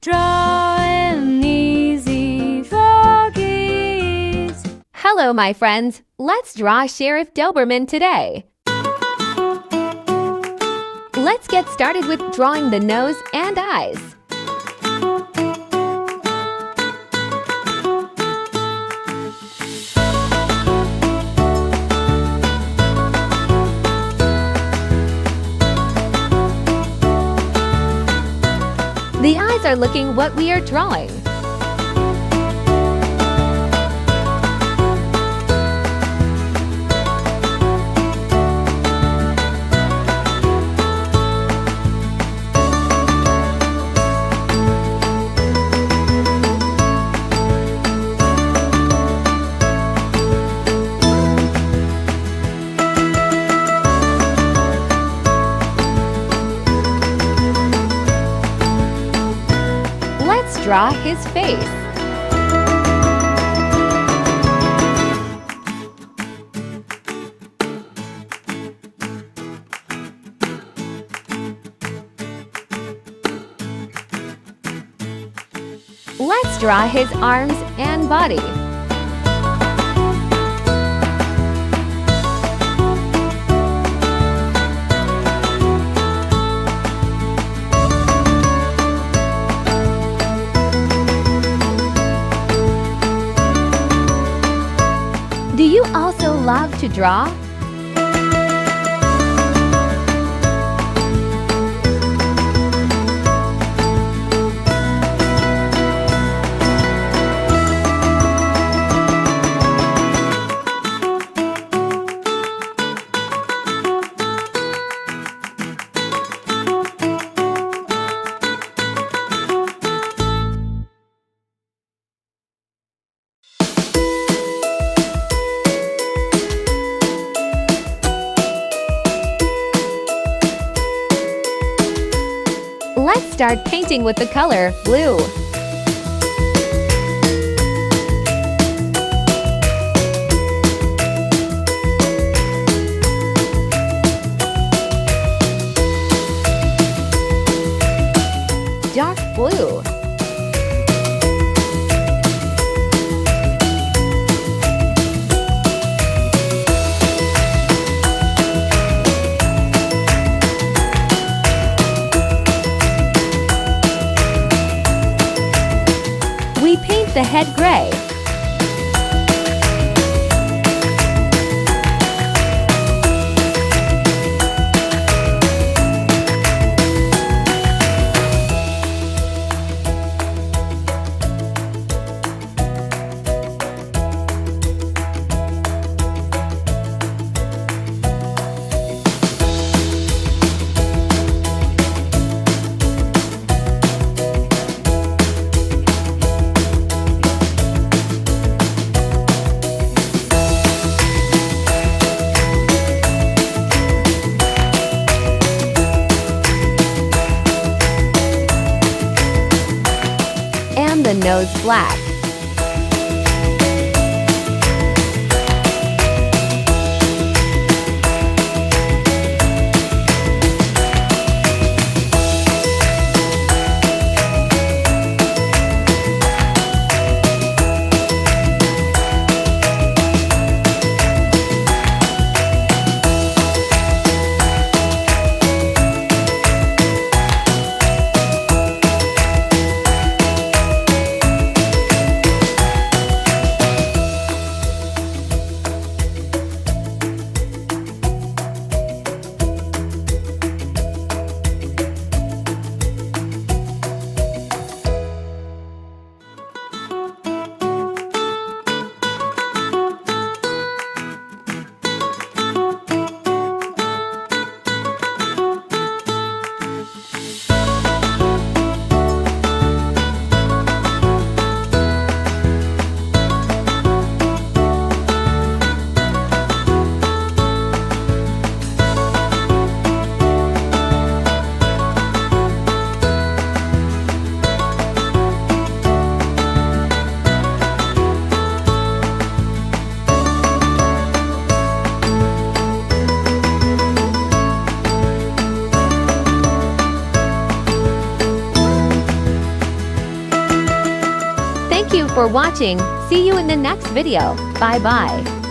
Drawing easy for kids. Hello, my friends. Let's draw Sheriff Doberman today. Let's get started with drawing the nose and eyes. The eyes are looking what we are drawing. Let's draw his face. Let's draw his arms and body. Do you also love to draw? Let's start painting with the color blue. Dark blue. We paint the head gray. And the nose black. Thank you for watching. See you in the next video. Bye bye.